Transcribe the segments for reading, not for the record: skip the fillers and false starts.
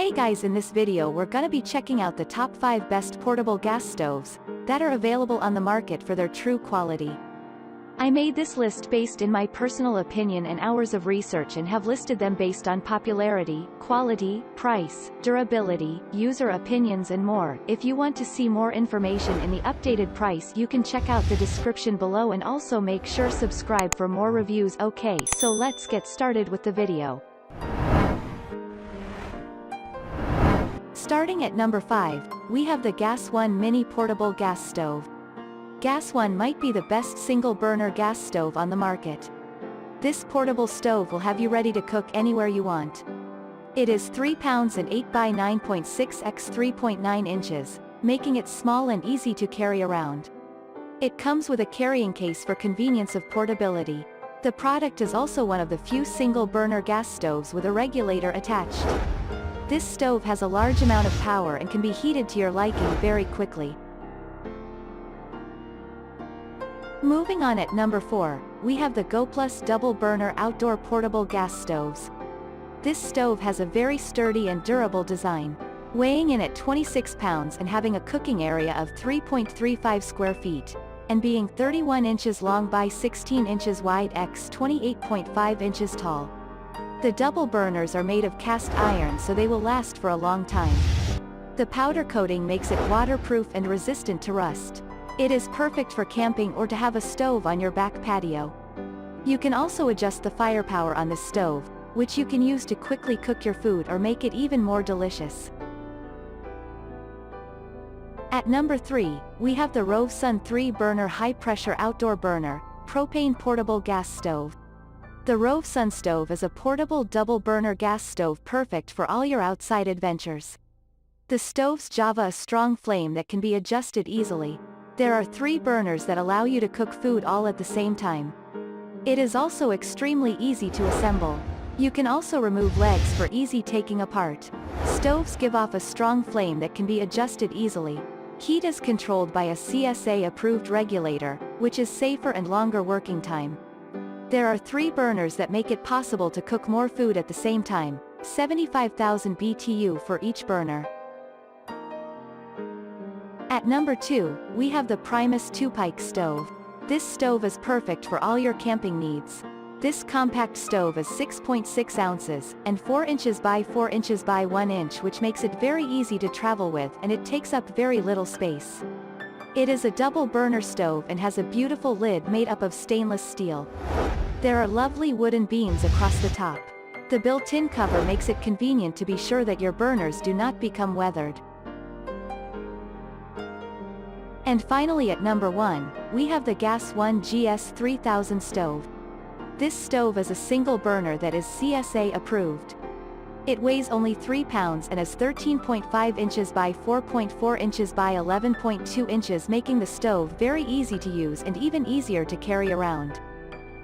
Hey guys, in this video we're gonna be checking out the top 5 best portable gas stoves that are available on the market for their true quality. I made this list based in my personal opinion and hours of research and have listed them based on popularity, quality, price, durability, user opinions and more. If you want to see more information in the updated price, you can check out the description below and also make sure subscribe for more reviews. Okay, so let's get started with the video. Starting at number 5, we have the GasOne Mini Portable Gas Stove. GasOne might be the best single-burner gas stove on the market. This portable stove will have you ready to cook anywhere you want. It is 3 pounds and 8 by 9.6 x 3.9 inches, making it small and easy to carry around. It comes with a carrying case for convenience of portability. The product is also one of the few single-burner gas stoves with a regulator attached. This stove has a large amount of power and can be heated to your liking very quickly. Moving on at number 4, we have the Goplus Double Burner Outdoor Portable Gas Stoves. This stove has a very sturdy and durable design, weighing in at 26 pounds and having a cooking area of 3.35 square feet, and being 31 inches long by 16 inches wide x 28.5 inches tall. The double burners are made of cast iron, so they will last for a long time. The powder coating makes it waterproof and resistant to rust. It is perfect for camping or to have a stove on your back patio. You can also adjust the firepower on this stove, which you can use to quickly cook your food or make it even more delicious. At number 3, we have the ROVSUN 3-burner high-pressure outdoor burner, propane portable gas stove. The ROVSUN stove is a portable double-burner gas stove perfect for all your outside adventures. The stove's Java a strong flame that can be adjusted easily. There are 3 burners that allow you to cook food all at the same time. It is also extremely easy to assemble. You can also remove legs for easy taking apart. Stoves give off a strong flame that can be adjusted easily. Heat is controlled by a CSA-approved regulator, which is safer and longer working time. There are 3 burners that make it possible to cook more food at the same time, 75,000 BTU for each burner. At number 2, we have the Primus Tupike stove. This stove is perfect for all your camping needs. This compact stove is 6.6 ounces, and 4 inches by 4 inches by 1 inch, which makes it very easy to travel with, and it takes up very little space. It is a double burner stove and has a beautiful lid made up of stainless steel. There are lovely wooden beams across the top. The built-in cover makes it convenient to be sure that your burners do not become weathered. And finally at number 1, we have the GasOne GS3000 stove. This stove is a single burner that is CSA approved. It weighs only 3 pounds and is 13.5 inches by 4.4 inches by 11.2 inches, making the stove very easy to use and even easier to carry around.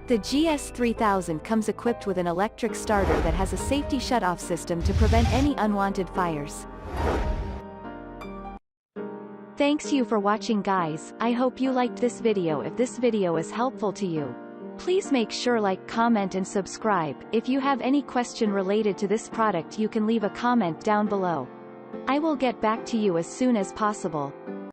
The GS3000 comes equipped with an electric starter that has a safety shut-off system to prevent any unwanted fires. Thanks you for watching guys. I hope you liked this video. If this video is helpful to you, please make sure like, comment and subscribe. If you have any question related to this product, you can leave a comment down below. I will get back to you as soon as possible.